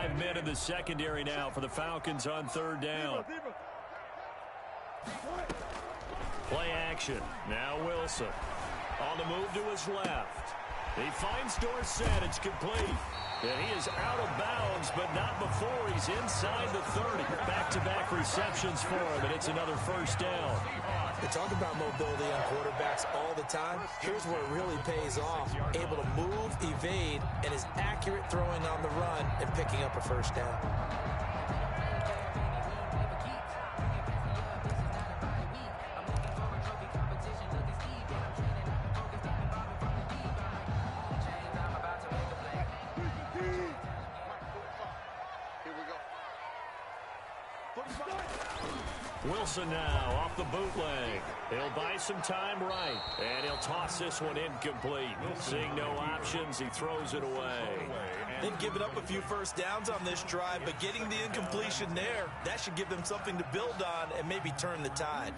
5 men in the secondary now for the Falcons on 3rd down. Play action. Now Wilson. On the move to his left. He finds Dorsett. It's complete. And he is out of bounds, but not before he's inside the 30. Back-to-back receptions for him, and it's another 1st down. They talk about mobility on quarterbacks all the time. Here's where it really pays off. Able to move, evade, and is accurate throwing on the run and picking up a 1st down. Wilson now off the bootleg. He'll buy some time right, and he'll toss this one incomplete. Seeing no options, he throws it away. They've given up a few 1st downs on this drive, but getting the incompletion there, that should give them something to build on and maybe turn the tide.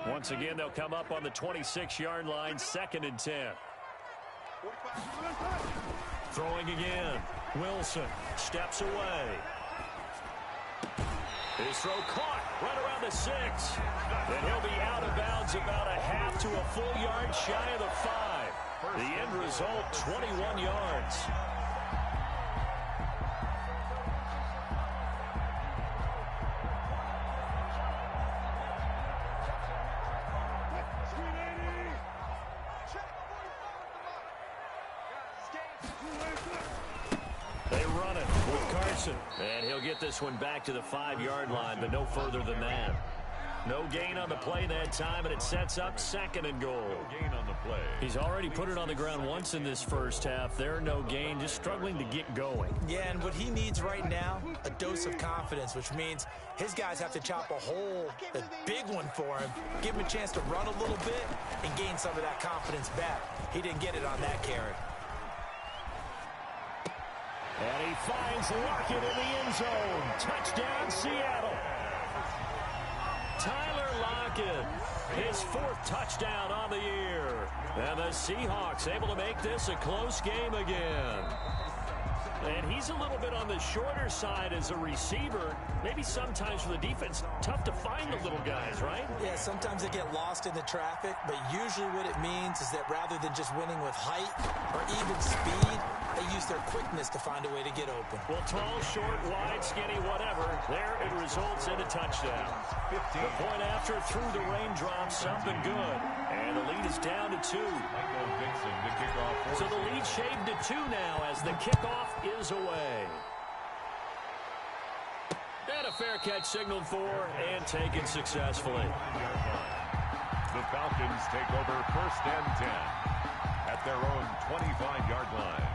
Once again, they'll come up on the 26-yard line, 2nd and 10. Throwing again. Wilson steps away. His throw caught right around the 6. And he'll be out of bounds about a half to a full yard shy of the 5. The end result, 21 yards. They run it with Carson. And he'll get this one back to the 5-yard line, but no further than that. No gain on the play that time, and it sets up 2nd and goal. No gain on the play. He's already put it on the ground once in this 1st half. There, no gain, just struggling to get going. Yeah, and what he needs right now, a dose of confidence, which means his guys have to chop a hole, a big one for him, give him a chance to run a little bit, and gain some of that confidence back. He didn't get it on that carry. And he finds Lockett in the end zone. Touchdown, Seattle. Tyler Lockett, his 4th touchdown on the year. And the Seahawks able to make this a close game again. And he's a little bit on the shorter side as a receiver. Maybe sometimes for the defense, tough to find the little guys, right? Yeah, sometimes they get lost in the traffic, but usually what it means is that rather than just winning with height or even speed, they use their quickness to find a way to get open. Well, tall, short, wide, skinny, whatever, there it results in a touchdown. The point after through the raindrops, something good. And the lead is down to 2. So the lead shaved to 2 now as the kickoff is away. And a fair catch signaled for and taken successfully. The Falcons take over 1st and 10 at their own 25-yard line.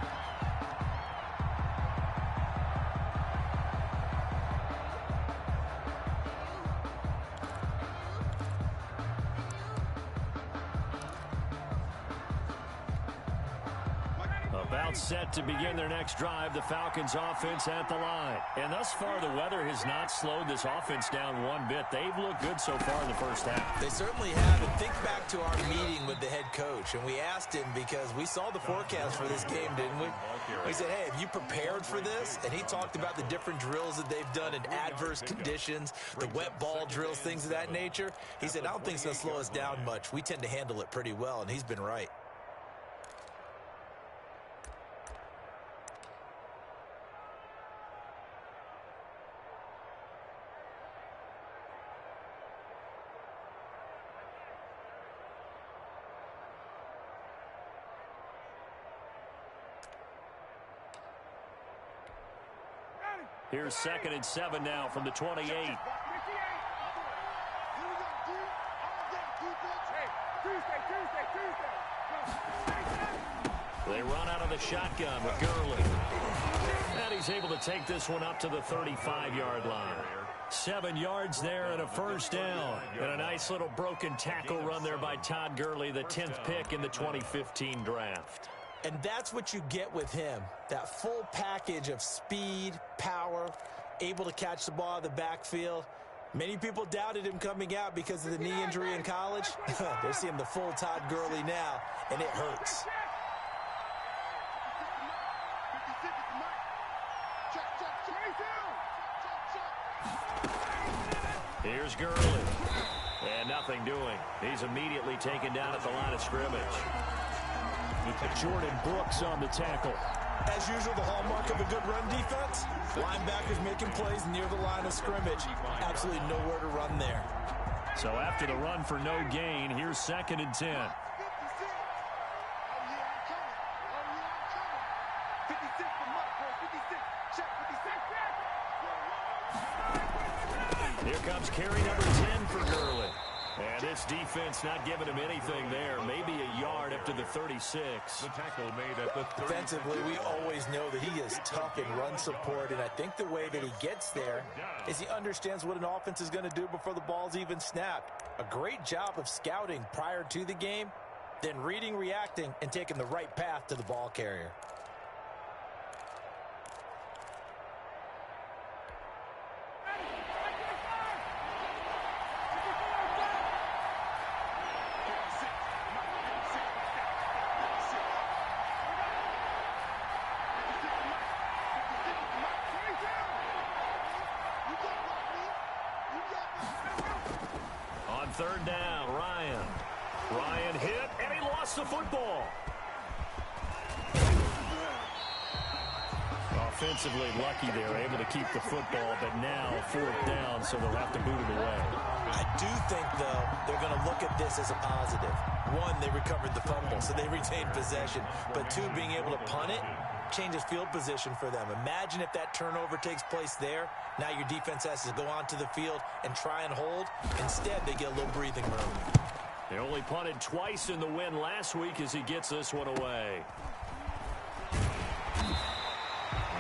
About set to begin their next drive, the Falcons offense at the line. And thus far, the weather has not slowed this offense down one bit. They've looked good so far in the 1st half. They certainly have. And think back to our meeting with the head coach. And we asked him because we saw the forecast for this game, didn't we? We said, hey, have you prepared for this? And he talked about the different drills that they've done in adverse conditions, the wet ball drills, things of that nature. He said, I don't think it's going to slow us down much. We tend to handle it pretty well, and he's been right. Here's 2nd and 7 now from the 28. They run out of the shotgun with Gurley. And he's able to take this one up to the 35-yard line. 7 yards there and a 1st down. And a nice little broken tackle run there by Todd Gurley, the 10th pick in the 2015 draft. And that's what you get with him, that full package of speed, power, able to catch the ball in the backfield. Many people doubted him coming out because of the knee injury in college. They're seeing the full Todd Gurley now, and it hurts. Here's Gurley. And nothing doing. He's immediately taken down at the line of scrimmage. Jordan Brooks on the tackle. As usual, the hallmark of a good run defense, linebackers making plays near the line of scrimmage. Absolutely nowhere to run there. So after the run for no gain, here's 2nd and 10. Here comes carry number 10 for Gurley. And this defense not giving him anything there. Maybe a yard up to the 36. The tackle made at the 30. Defensively, we always know that he is tough in run support, and I think the way that he gets there is he understands what an offense is going to do before the ball's even snapped. A great job of scouting prior to the game, then reading, reacting, and taking the right path to the ball carrier. On 3rd down, Ryan hit, and he lost the football. Offensively lucky they're able to keep the football, but now 4th down, so they'll have to boot it away. I do think, though, they're going to look at this as a positive. One, they recovered the fumble, so they retained possession. But two, being able to punt it changes field position for them. Imagine if that turnover takes place there. Now your defense has to go onto the field and try and hold. Instead, they get a little breathing room. They only punted twice in the win last week as he gets this one away.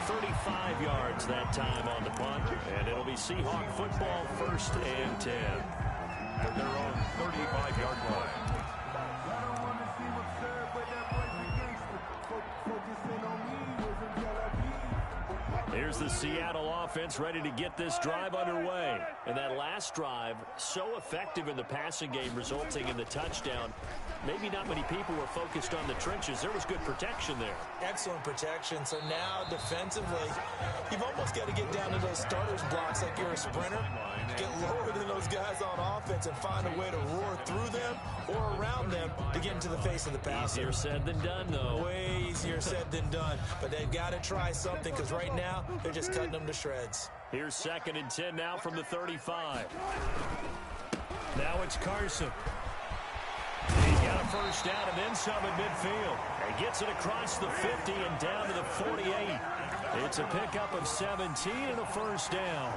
35 yards that time on the punt, and it'll be Seahawk football, 1st and 10. At their own 35-yard line. Here's the Seattle offense ready to get this drive underway. And that last drive, so effective in the passing game, resulting in the touchdown. Maybe not many people were focused on the trenches. There was good protection there. Excellent protection. So now defensively, you've almost got to get down to those starters blocks like you're a sprinter. Get lower than those guys on offense and find a way to roar through them or around them to get into the face of the passer. Easier said than done, though. Way easier said than done. But they've got to try something because right now they're just cutting them to shreds. Here's 2nd and 10 now from the 35. Now it's Carson. He's got a 1st down and then some at midfield. He gets it across the 50 and down to the 48. It's a pickup of 17 and a 1st down.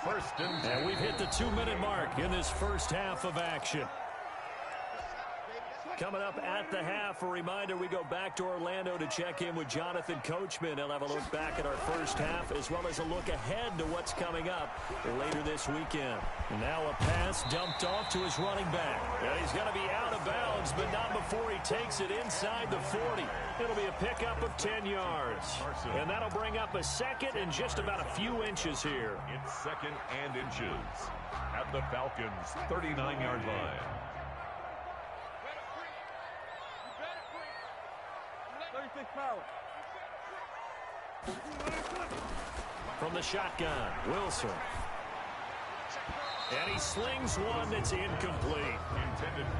1st and 10. And we've hit the 2-minute mark in this first half of action. Coming up at the half, a reminder, we go back to Orlando to check in with Jonathan Coachman. He'll have a look back at our first half as well as a look ahead to what's coming up later this weekend. And now a pass dumped off to his running back. And he's going to be out of bounds, but not before he takes it inside the 40. It'll be a pickup of 10 yards. And that'll bring up a 2nd and just about a few inches here. It's 2nd and inches at the Falcons' 39-yard line. From the shotgun, Wilson. And he slings one that's incomplete.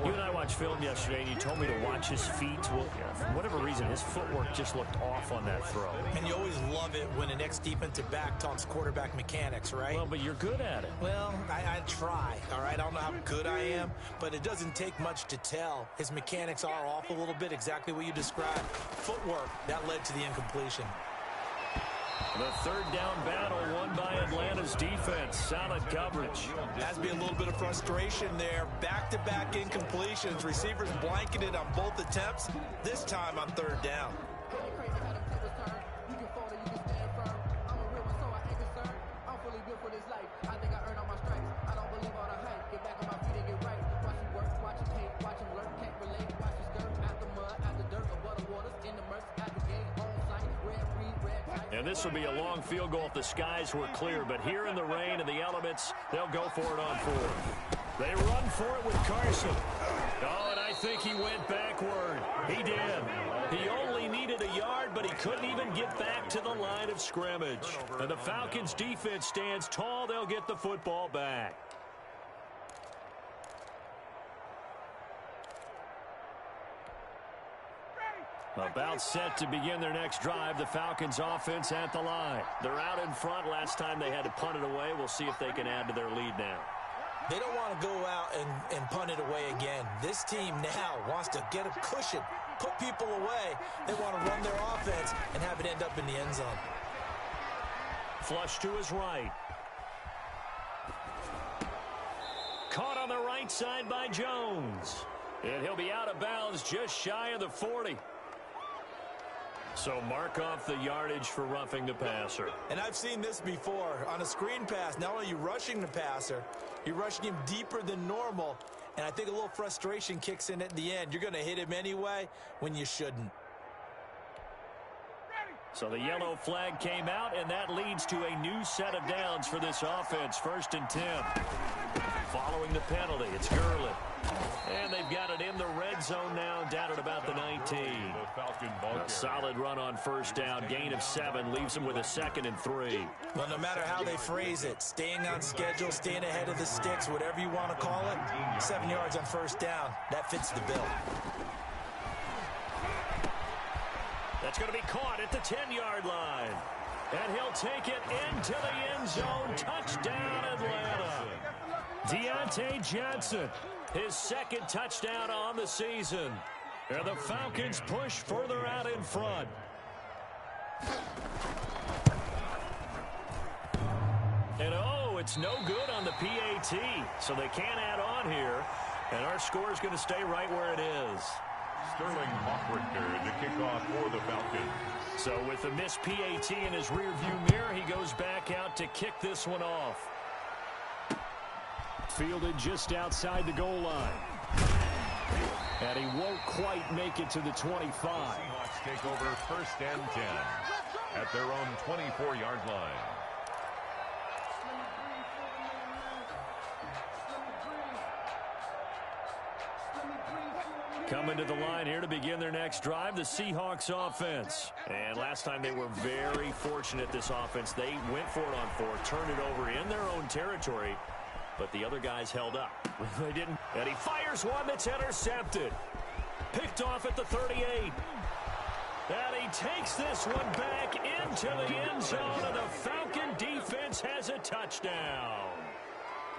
You and I watched film yesterday, and you told me to watch his feet. Well, for whatever reason, his footwork just looked off on that throw. And you always love it when an ex-defensive back talks quarterback mechanics, right? Well, but you're good at it. Well, I try, all right? I don't know how good I am, but it doesn't take much to tell. His mechanics are off a little bit, exactly what you described. Footwork, that led to the incompletion. The 3rd down battle won by Atlanta's defense. Solid coverage. Has to be a little bit of frustration there. Back-to-back incompletions. Receivers blanketed on both attempts, this time on 3rd down. And this will be a long field goal if the skies were clear. But here in the rain and the elements, they'll go for it on fourth. They run for it with Carson. Oh, and I think he went backward. He did. He only needed a yard, but he couldn't even get back to the line of scrimmage. And the Falcons' defense stands tall. They'll get the football back. About set to begin their next drive. The Falcons offense at the line. They're out in front. Last time they had to punt it away. We'll see if they can add to their lead now. They don't want to go out and punt it away again. This team now wants to get a cushion, put people away. They want to run their offense and have it end up in the end zone. Flush to his right. Caught on the right side by Jones. And he'll be out of bounds just shy of the 40. So mark off the yardage for roughing the passer. And I've seen this before. On a screen pass, not only are you rushing the passer, you're rushing him deeper than normal. And I think a little frustration kicks in at the end. You're going to hit him anyway when you shouldn't. So the yellow flag came out, and that leads to a new set of downs for this offense. 1st and 10. Following the penalty, it's Gurley. And they've got it in the red zone now, down at about the 19. A solid run on 1st down. Gain of 7 leaves them with a 2nd and 3. Well, no matter how they phrase it, staying on schedule, staying ahead of the sticks, whatever you want to call it, 7 yards on 1st down, that fits the bill. That's going to be caught at the 10-yard line. And he'll take it into the end zone. Touchdown, Atlanta. Deontay Johnson, his 2nd touchdown on the season. And the Falcons push further out in front. And oh, it's no good on the PAT. So they can't add on here. And our score is going to stay right where it is. Sterling Hawkwinter, the kickoff for the Falcons. So with the missed PAT in his rearview mirror, he goes back out to kick this one off. Fielded just outside the goal line. And he won't quite make it to the 25. Seahawks take over 1st and 10 at their own 24-yard line. Coming to the line here to begin their next drive, the Seahawks offense. And last time they were very fortunate, this offense. They went for it on 4th, turned it over in their own territory, but the other guys held up. They didn't. And he fires one that's intercepted. Picked off at the 38. And he takes this one back into the end zone, and the Falcon defense has a touchdown.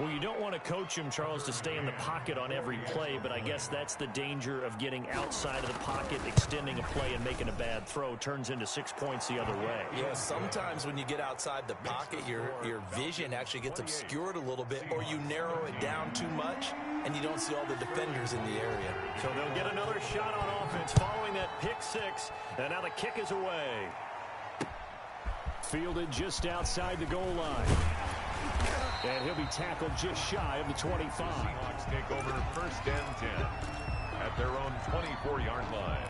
Well, you don't want to coach him, Charles, to stay in the pocket on every play, but I guess that's the danger of getting outside of the pocket, extending a play, and making a bad throw. Turns into 6 points the other way. Yeah, sometimes when you get outside the pocket, your vision actually gets obscured a little bit, or you narrow it down too much, and you don't see all the defenders in the area. So they'll get another shot on offense following that pick 6, and now the kick is away. Fielded just outside the goal line. And he'll be tackled just shy of the 25. Seahawks take over 1st and 10 at their own 24-yard line.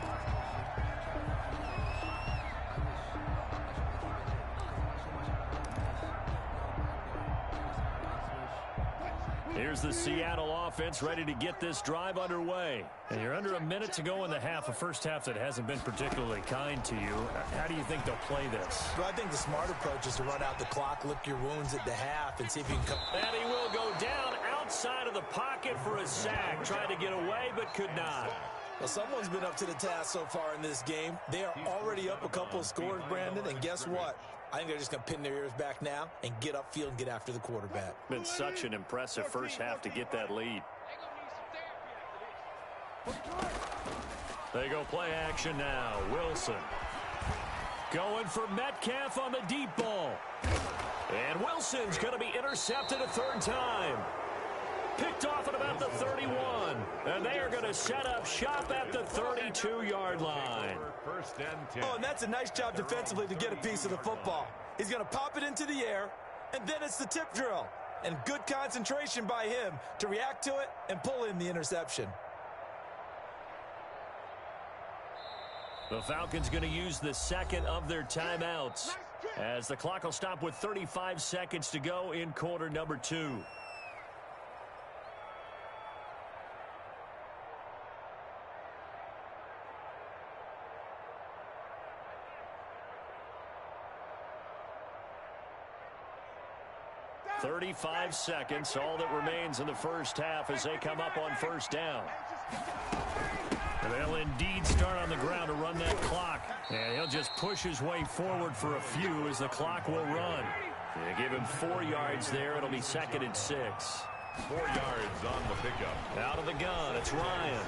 Here's the Seattle offense ready to get this drive underway. And you're under a minute to go in the half, a first half that hasn't been particularly kind to you. How do you think they'll play this? Well, I think the smart approach is to run out the clock, lick your wounds at the half, and see if you can come. And he will go down outside of the pocket for a sack. Tried to get away, but could not. Well, someone's been up to the task so far in this game. They are already up a couple of scores, Brandon, and guess what? I think they're just going to pin their ears back now and get upfield and get after the quarterback. Been such an impressive first half to get that lead. They go play action now. Wilson going for Metcalf on the deep ball. And Wilson's going to be intercepted a 3rd time. Picked off at about the 31. And they are going to set up shop at the 32-yard line. 1st and 10. Oh, and that's a nice job defensively to get a piece of the football. He's going to pop it into the air, and then it's the tip drill. And good concentration by him to react to it and pull in the interception. The Falcons going to use the 2nd of their timeouts. as the clock will stop with 35 seconds to go in quarter number 2. "35 seconds, all that remains in the first half as they come up on first down. They'll indeed start on the ground to run that clock. And he'll just push his way forward for a few as the clock will run. They give him 4 yards there. It'll be 2nd and 6. 4 yards on the pickup. Out of the gun, it's Ryan.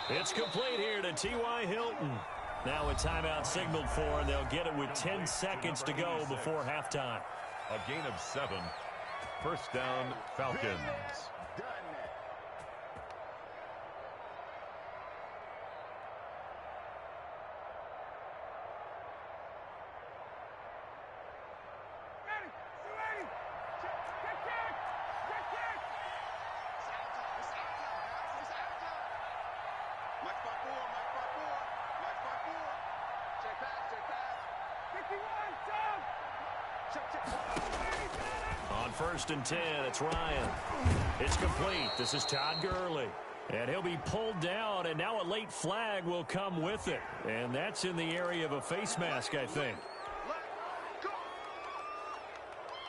It's complete here to T.Y. Hilton. Now a timeout signaled for, and they'll get it with 10 seconds to go before halftime. A gain of 7. First down, Falcons. On 1st and 10, it's Ryan. It's complete. This is Todd Gurley. And he'll be pulled down, and now a late flag will come with it. And that's in the area of a face mask, I think.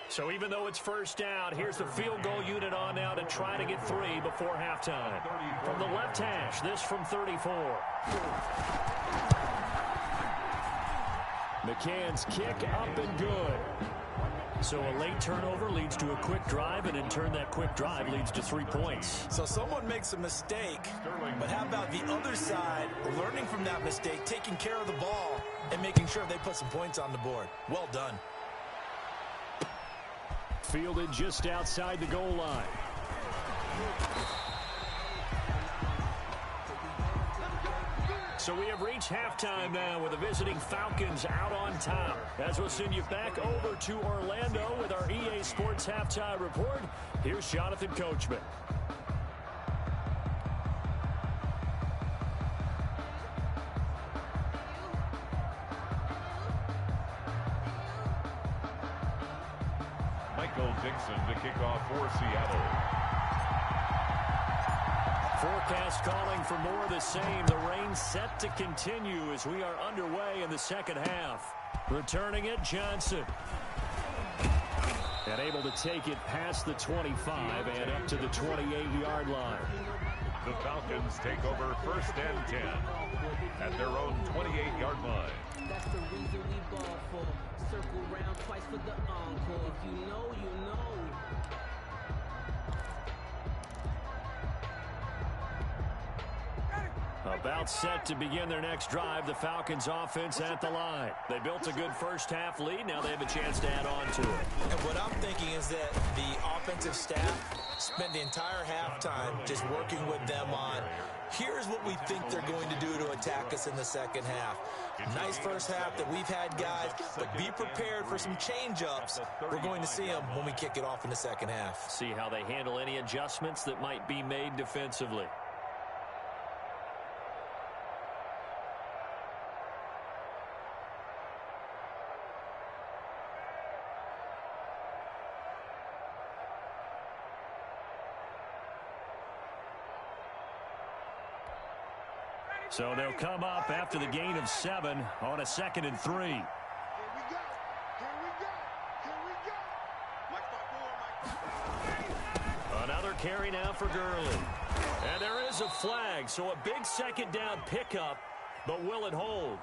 So even though it's first down, here's the field goal unit on now to try to get 3 before halftime. From the left hash, this from 34. McCann's kick up and good. So a late turnover leads to a quick drive, and in turn that quick drive leads to 3 points. So someone makes a mistake, but how about the other side learning from that mistake, taking care of the ball, and making sure they put some points on the board? Well done. Fielded just outside the goal line. So we have reached halftime now with the visiting Falcons out on top. As we'll send you back over to Orlando with our EA Sports Halftime Report, here's Jonathan Coachman. Michael Dixon to kick off for Seattle. Forecast calling for more of the same. The rain set to continue as we are underway in the second half. Returning it, Johnson. And able to take it past the 25 and up to the 28-yard line. The Falcons take over 1st and 10 at their own 28-yard line. That's the reason we ball for. Circle round twice for the encore. If you know, you know. About set to begin their next drive, the Falcons offense at the line. They built a good first half lead. Now they have a chance to add on to it. And what I'm thinking is that the offensive staff spent the entire halftime just working with them on, here's what we think they're going to do to attack us in the second half. Nice first half that we've had, guys, but be prepared for some change-ups. We're going to see them when we kick it off in the second half. See how they handle any adjustments that might be made defensively. So they'll come up after the gain of 7 on a 2nd and 3. Another carry now for Gurley. And there is a flag, so a big second down pickup, but will it hold?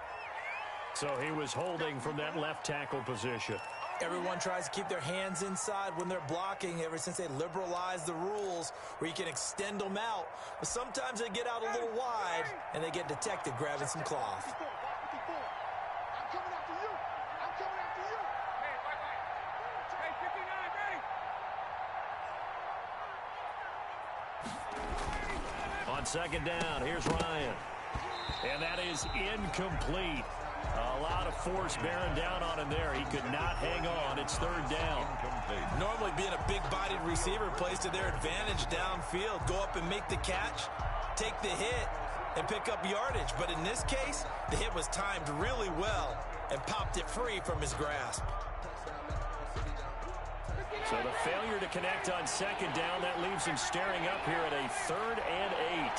So he was holding from that left tackle position. Everyone tries to keep their hands inside when they're blocking ever since they liberalized the rules where you can extend them out. But sometimes they get out a little wide and they get detected grabbing some cloth. On second down, here's Ryan. And that is incomplete. A lot of force bearing down on him there. He could not hang on. It's 3rd down. Normally being a big-bodied receiver plays to their advantage downfield. Go up and make the catch, take the hit, and pick up yardage. But in this case, the hit was timed really well and popped it free from his grasp. So the failure to connect on second down, that leaves him staring up here at a 3rd and 8.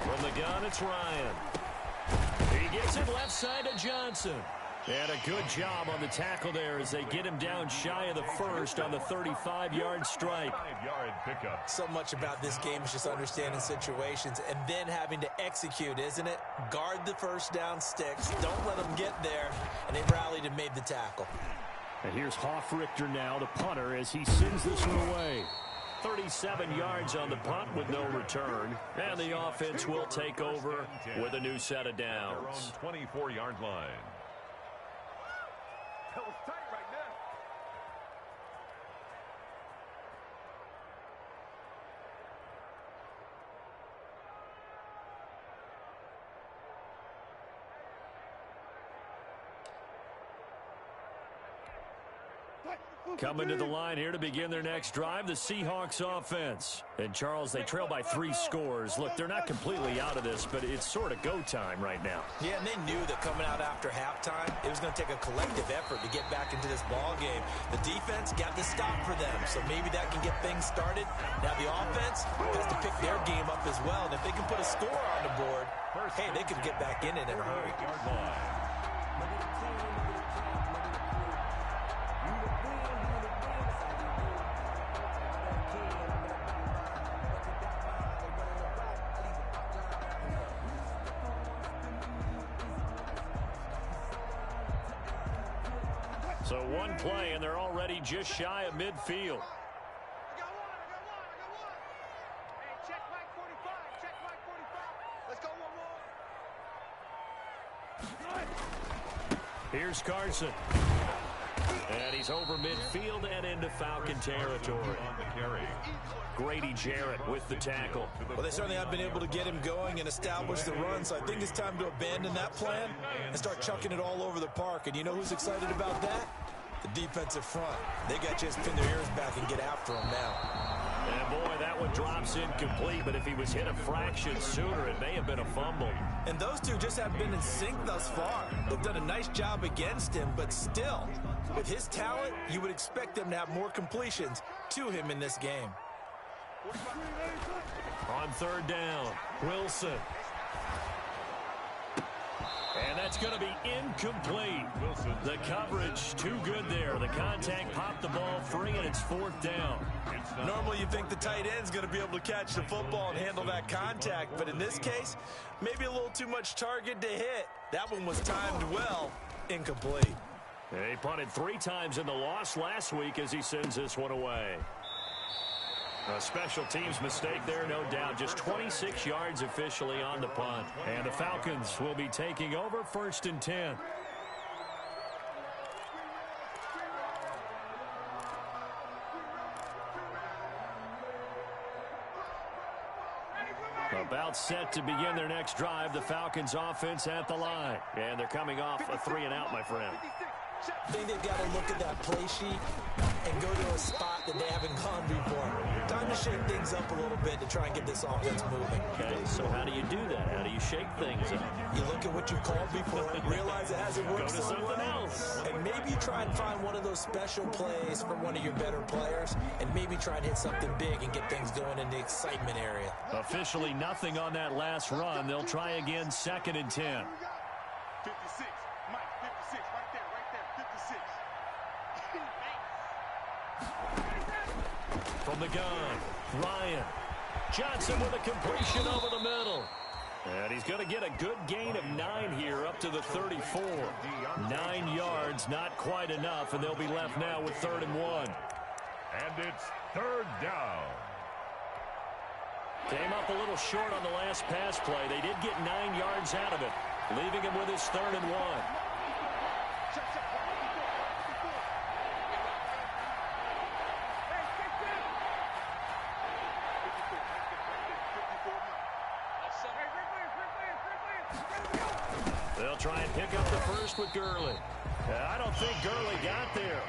From the gun, it's Ryan. He gets it left side to Johnson. And a good job on the tackle there as they get him down shy of the first on the 35-yard strike. 5-yard pickup. So much about this game is just understanding situations and then having to execute, isn't it? Guard the first down sticks. Don't let them get there. And they rallied and made the tackle. And here's Hoffrichter now, the punter, as he sends this one away. 37 yards on the punt with no return. And the offense will take over with a new set of downs. 24-yard line. That was tight right there. Coming to the line here to begin their next drive, the Seahawks offense. And, Charles, they trail by 3 scores. Look, they're not completely out of this, but it's sort of go time right now. Yeah, and they knew that coming out after halftime, it was going to take a collective effort to get back into this ball game. The defense got the stop for them, so maybe that can get things started. Now the offense has to pick their game up as well, and if they can put a score on the board, hey, they could get back in it in a hurry. So one play, and they're already just shy of midfield. I got one. Hey, check Mike 45. Check Mike 45. Let's go one more. Here's Carson. And he's over midfield and into Falcon territory. On the carry. Grady Jarrett with the tackle. Well, they certainly have been able to get him going and establish the run, so I think it's time to abandon that plan and start chucking it all over the park. And you know who's excited about that? The defensive front. They got to just pin their ears back and get after him now. And boy, that one drops incomplete, but if he was hit a fraction sooner, it may have been a fumble. And those two just haven't been in sync thus far. They've done a nice job against him, but still, with his talent, you would expect them to have more completions to him in this game. On 3rd down, Wilson. And that's going to be incomplete. Wilson. The coverage too good there. The contact popped the ball free, and it's 4th down. Normally you think the tight end's going to be able to catch the football and handle that contact, but in this case, maybe a little too much target to hit. That one was timed well, incomplete. He punted 3 times in the loss last week as he sends this one away. A special teams mistake there, no doubt. Just 26 yards officially on the punt. And the Falcons will be taking over 1st and 10. About set to begin their next drive, the Falcons offense at the line. And they're coming off a 3-and-out, my friend. I think they've got to look at that play sheet and go to a spot that they haven't gone before. Time to shake things up a little bit to try and get this offense moving. Okay, so how do you do that? How do you shake things up? You look at what you called before, realize it hasn't worked Go to so something well, else. and maybe try and find one of those special plays from one of your better players, and maybe try and hit something big and get things going in the excitement area. Officially nothing on that last run. They'll try again 2nd and 10. 56. Mike, 56. Right there. 56. From the gun, Ryan. Johnson with a completion over the middle. And he's going to get a good gain of 9 here up to the 34. 9 yards, not quite enough, and they'll be left now with 3rd and 1. And it's 3rd down. Came up a little short on the last pass play. They did get 9 yards out of it, leaving him with his 3rd and 1. They'll try and pick up the first with Gurley. I don't think Gurley got there.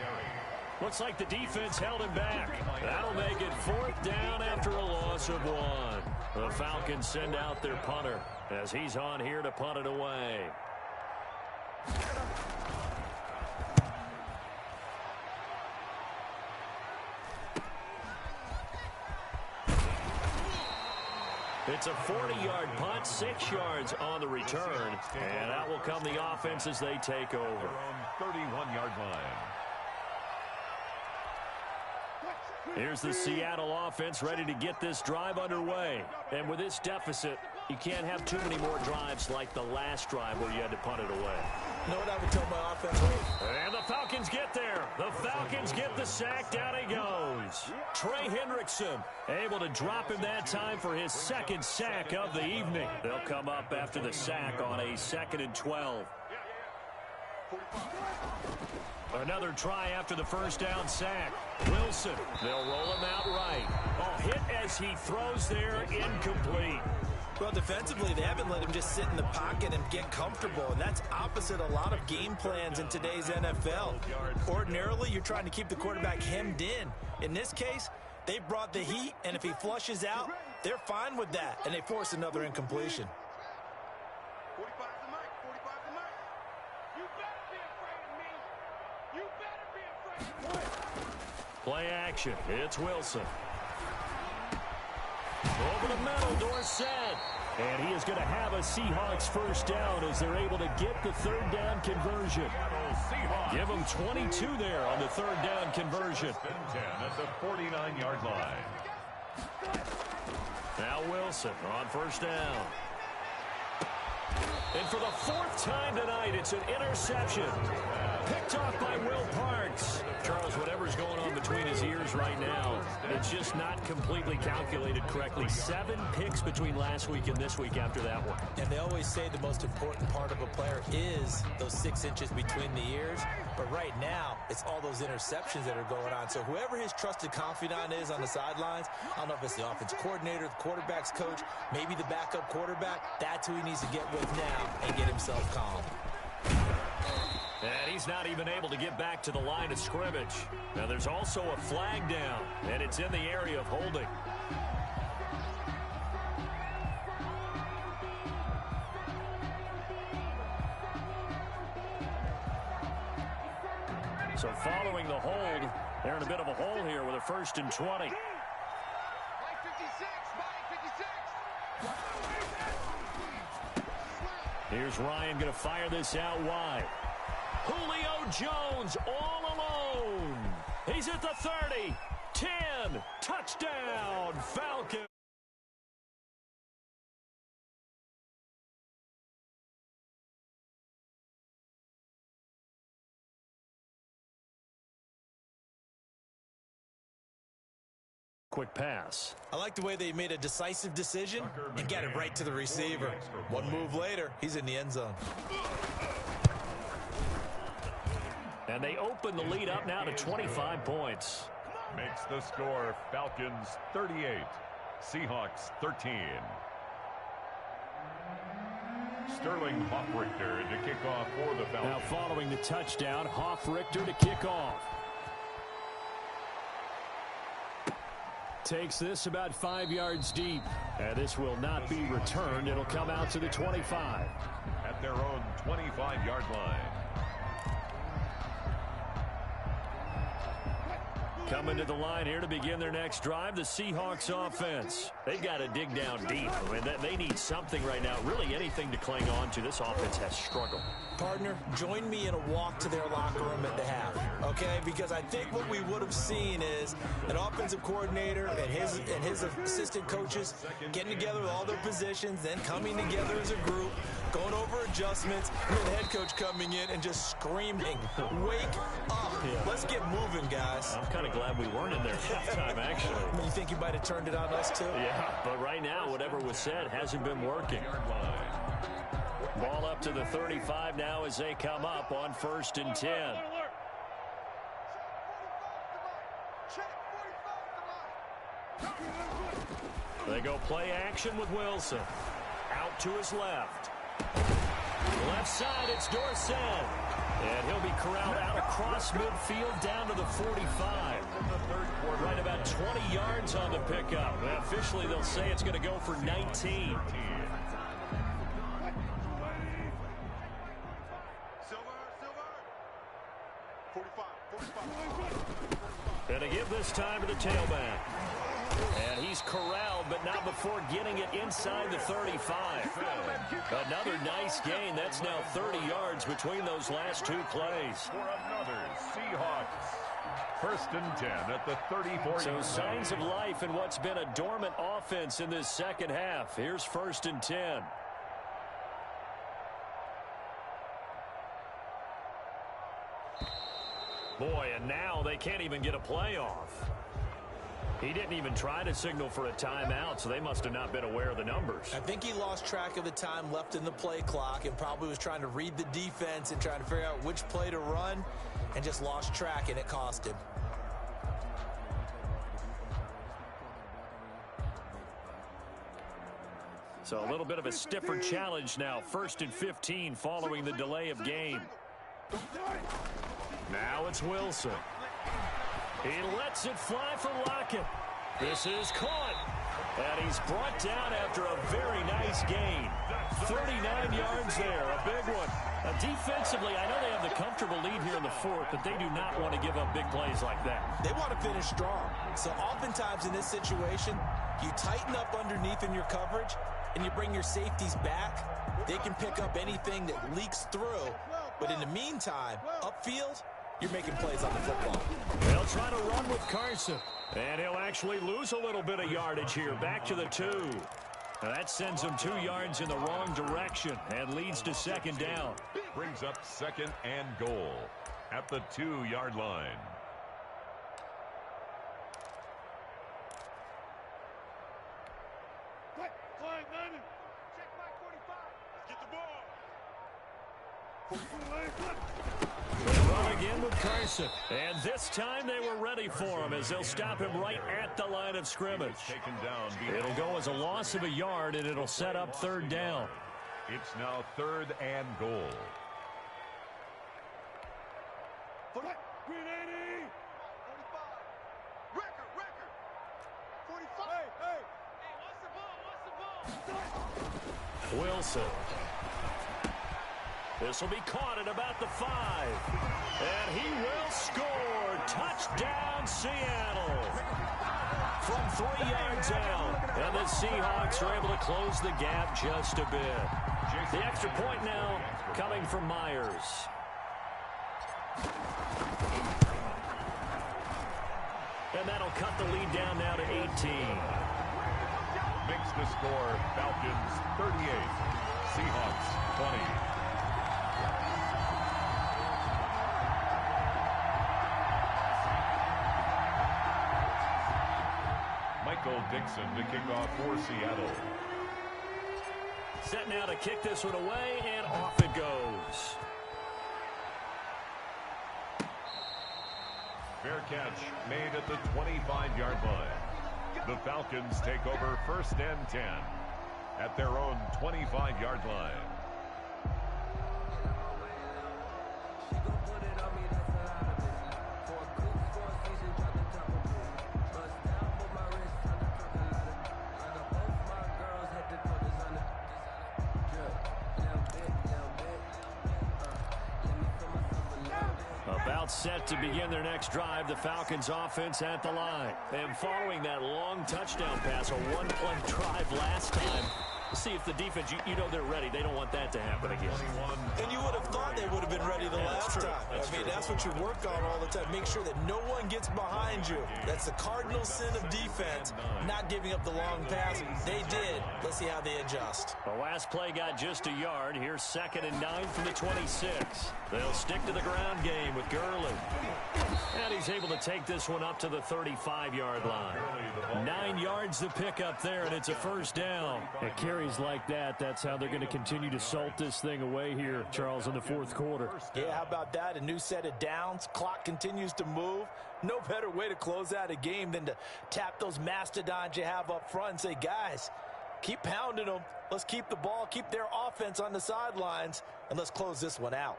Looks like the defense held him back. That'll make it 4th down after a loss of 1. The Falcons send out their punter as he's on here to punt it away. It's a 40-yard punt, 6 yards on the return, and that will come the offense as they take over. 31-yard line. Here's the Seattle offense ready to get this drive underway. And with this deficit, you can't have too many more drives like the last drive where you had to punt it away. You know what I would tell my offense? And the Falcons get there. The Falcons get the sack. Down he goes. Trey Hendrickson able to drop him that time for his 2nd sack of the evening. They'll come up after the sack on a 2nd and 12. Another try after the 1st down sack. Wilson, they'll roll him out right. A hit as he throws there, incomplete. Well, defensively, they haven't let him just sit in the pocket and get comfortable, and that's opposite a lot of game plans in today's NFL. Ordinarily, you're trying to keep the quarterback hemmed in. In this case, they brought the heat, and if he flushes out, they're fine with that, and they force another incompletion. 45 the mic, 45 the mic. You better be afraid of me. You better be afraid of me. Play action. It's Wilson. Over the middle, Dorsett. And he is going to have a Seahawks 1st down as they're able to get the 3rd down conversion. Give them 22 there on the 3rd down conversion. 10 at the 49-yard line. Now Wilson on 1st down. And for the 4th time tonight, it's an interception. Picked off by Will Parks. Charles, whatever's going on between his ears right now, it's just not completely calculated correctly. 7 picks between last week and this week after that one. And they always say the most important part of a player is those 6 inches between the ears. But right now, it's all those interceptions that are going on. So whoever his trusted confidant is on the sidelines, I don't know if it's the offense coordinator, the quarterback's coach, maybe the backup quarterback, that's who he needs to get with now and get himself calm. And he's not even able to get back to the line of scrimmage. Now there's also a flag down, and it's in the area of holding. So following the hold, they're in a bit of a hole here with a 1st and 20. Mike 56, Mike 56. Here's Ryan going to fire this out wide. Julio Jones all alone. He's at the 30. 10. Touchdown, Falcons. Quick pass. I like the way they made a decisive decision and got it right to the receiver. One move later, he's in the end zone. And they open the lead up now to 25 points. Makes the score Falcons 38, Seahawks 13. Sterling Hoffrichter to kick off for the Falcons. Now following the touchdown, Hoffrichter to kick off. Takes this about 5 yards deep. And this will not be returned. It'll come out to the 25. At their own 25-yard line. Coming to the line here to begin their next drive, the Seahawks offense. They've got to dig down deep. I mean, they need something right now, really anything to cling on to. This offense has struggled. Partner, join me in a walk to their locker room at the half, okay? Because I think what we would have seen is an offensive coordinator and his assistant coaches getting together with all their positions, then coming together as a group, going over adjustments, and then the head coach coming in and just screaming, wake up. Yeah. Let's get moving, guys. I'm kind of glad we weren't in there halftime, actually. I mean, you think you might have turned it on us, too? Yeah, but right now, whatever was said hasn't been working. Ball up to the 35 now as they come up on 1st and 10. They go play action with Wilson. Out to his left. Left side, it's Dorsett. And he'll be corralled out across midfield down to the 45. Right about 20 yards on the pickup. Officially, they'll say it's going to go for 19. And to give this time to the tailback. And he's corralled, but not before getting it inside the 35. Another nice gain. That's now 30 yards between those last two plays. For another Seahawks. First and 10 at the 34. So signs of life in what's been a dormant offense in this second half. Here's first and 10. Boy, and now they can't even get a play off. He didn't even try to signal for a timeout, so they must have not been aware of the numbers. I think he lost track of the time left in the play clock and probably was trying to read the defense and trying to figure out which play to run and just lost track, and it cost him. So a little bit of a stiffer challenge now. First and 15 following the delay of game. Now it's Wilson. He lets it fly for Lockett. This is caught. And he's brought down after a very nice gain. 39 yards there, a big one. Defensively, I know they have the comfortable lead here in the fourth, but they do not want to give up big plays like that. They want to finish strong. So oftentimes in this situation, you tighten up underneath in your coverage, and you bring your safeties back. They can pick up anything that leaks through. But in the meantime, upfield, you're making plays on the football. They'll try to run with Carson. And he'll actually lose a little bit of yardage here. Back to the 2. Now that sends him 2 yards in the wrong direction and leads to second down. Brings up second and goal at the 2-yard line. Check back 45. Let's get the ball. Run again with Carson. And this time they were ready for him as they'll stop him right at the line of scrimmage. Taken down. It'll go as a loss of a yard, and it'll set up third down. It's now 3rd and goal. Green 80. 45. Record. 45. Hey, what's the ball? Wilson. This will be caught at about the 5. And he will score. Touchdown, Seattle. From 3 yards out. And the Seahawks are able to close the gap just a bit. The extra point now coming from Myers. And that'll cut the lead down now to 18. Makes the score Falcons 38, Seahawks 20. Michael Dixon to kick off for Seattle. Set now to kick this one away, and off it goes. Fair catch made at the 25-yard line. The Falcons take over first and 10 at their own 25-yard line. Set to begin their next drive, the Falcons offense at the line. And following that long touchdown pass, a one-play drive last time. See if the defense, you know they're ready. They don't want that to happen again. And you would have thought they would have been ready the last time. That's what you work on all the time. Make sure that no one gets behind you. That's the cardinal sin of defense, not giving up the long pass. They did. Let's see how they adjust. The last play got just a yard. Here's 2nd and 9 from the 26. They'll stick to the ground game with Gurley. And he's able to take this one up to the 35-yard line. 9 yards to pick up there, and it's a first down. At carries like that, that's how they're going to continue to salt this thing away here, Charles, in the fourth quarter. Yeah, how about that? A new set of downs. Clock continues to move. No better way to close out a game than to tap those mastodons you have up front and say, guys, keep pounding them. Let's keep the ball, keep their offense on the sidelines, and let's close this one out.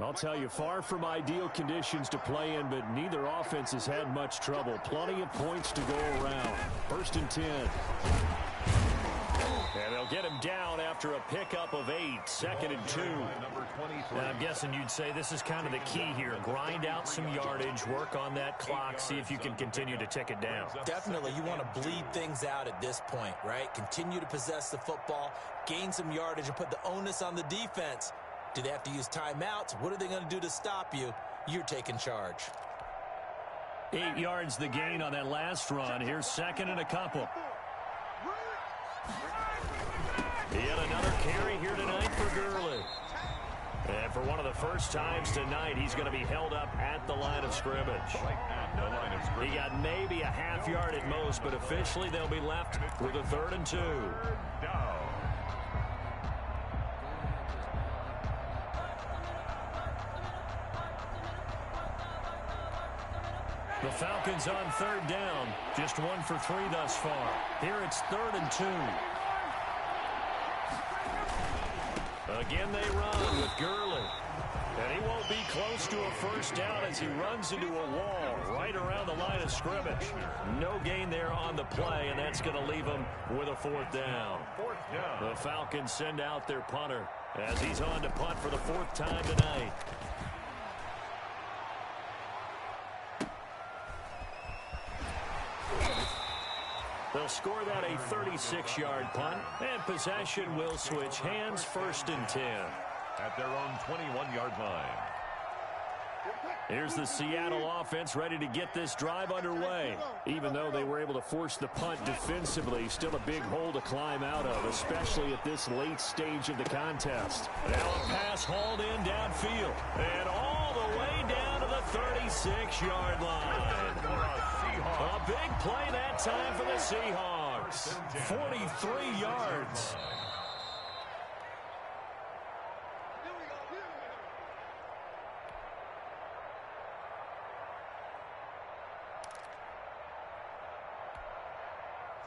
I'll tell you, far from ideal conditions to play in, but neither offense has had much trouble. Plenty of points to go around. 1st and 10. And they'll get him down after a pickup of 8. 2nd and 2. And I'm guessing you'd say this is kind of the key here. Grind out some yardage, work on that clock, see if you can continue to tick it down. Definitely, you want to bleed things out at this point, right? Continue to possess the football, gain some yardage, and put the onus on the defense. Do they have to use timeouts? What are they going to do to stop you? You're taking charge. 8 yards the gain on that last run. Here's 2nd and a couple. Yet another carry here tonight for Gurley. And for one of the first times tonight, he's going to be held up at the line of scrimmage. He got maybe a half yard at most, but officially they'll be left with a 3rd and 2. The Falcons on 3rd down. Just 1 for 3 thus far. Here it's 3rd and 2. Again they run with Gurley. And he won't be close to a first down as he runs into a wall right around the line of scrimmage. No gain there on the play, and that's going to leave him with a 4th down. The Falcons send out their punter as he's on to punt for the 4th time tonight. They'll score that a 36-yard punt, and possession will switch hands. 1st and 10. At their own 21-yard line. Here's the Seattle offense ready to get this drive underway. Even though they were able to force the punt defensively, still a big hole to climb out of, especially at this late stage of the contest. Now a pass hauled in downfield, and all the way down to the 36-yard line. A big play that time for the Seahawks. 43 yards.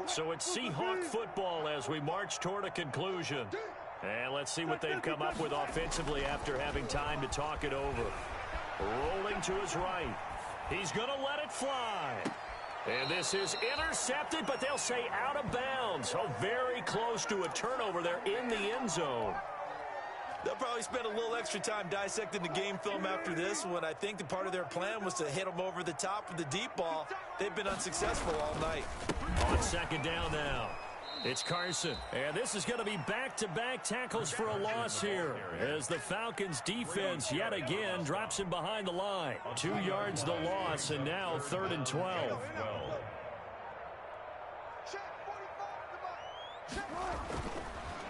So it's Seahawk football as we march toward a conclusion. And let's see what they've come up with offensively after having time to talk it over. Rolling to his right. He's going to let it fly. And this is intercepted, but they'll say out of bounds. Oh, very close to a turnover there in the end zone. They'll probably spend a little extra time dissecting the game film after this one. I think the part of their plan was to hit them over the top with the deep ball. They've been unsuccessful all night. On 2nd down now. It's Carson. And this is going to be back-to-back tackles for a loss here as the Falcons defense yet again drops him behind the line. 2 yards the loss, and now 3rd and 12.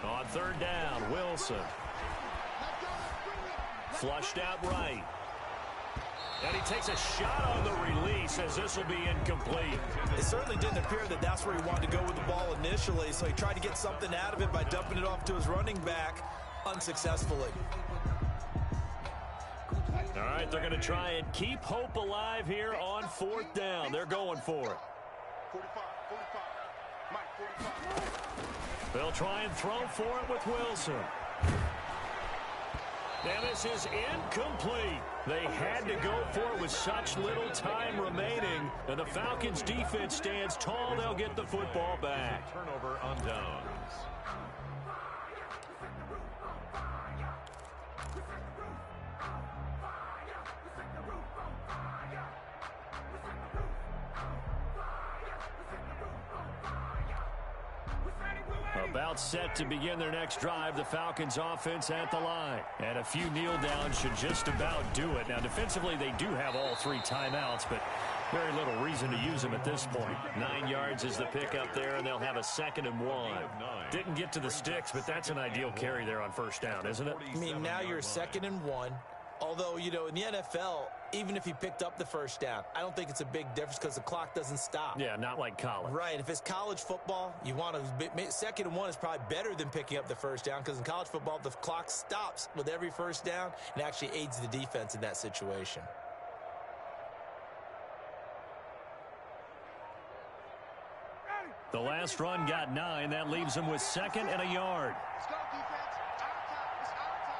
On 3rd down, Wilson. Flushed out right. And he takes a shot on the release as this will be incomplete. It certainly didn't appear that that's where he wanted to go with the ball initially, so he tried to get something out of it by dumping it off to his running back unsuccessfully. All right, they're going to try and keep hope alive here on 4th down. They're going for it. 45. Mike, 45. They'll try and throw for it with Wilson. And this is incomplete. They had to go for it with such little time remaining. And the Falcons defense stands tall. They'll get the football back. Turnover on downs. About set to begin their next drive, the Falcons offense at the line. And a few kneel downs should just about do it. Now, defensively, they do have all 3 timeouts, but very little reason to use them at this point. 9 yards is the pickup there, and they'll have a 2nd and 1. Didn't get to the sticks, but that's an ideal carry there on 1st down, isn't it? I mean, now you're 2nd and 1. Although, you know, in the NFL, even if he picked up the 1st down, I don't think it's a big difference because the clock doesn't stop. Yeah, not like college. Right. If it's college football, you want to 2nd and 1 is probably better than picking up the 1st down because in college football, the clock stops with every 1st down and actually aids the defense in that situation. The last run got 9. That leaves them with 2nd and a yard. Let's go, defense. It's our time. It's our time.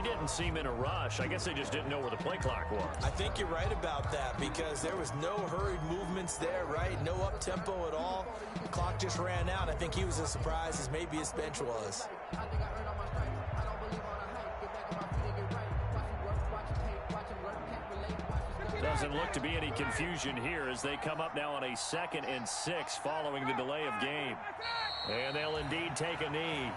he didn't seem in a rush. I guess they just didn't know where the play clock was. I think you're right about that because there was no hurried movements there, right? No up-tempo at all. The clock just ran out. I think he was as surprised as maybe his bench was. Doesn't look to be any confusion here as they come up now on a 2nd and 6 following the delay of game. And they'll indeed take a knee.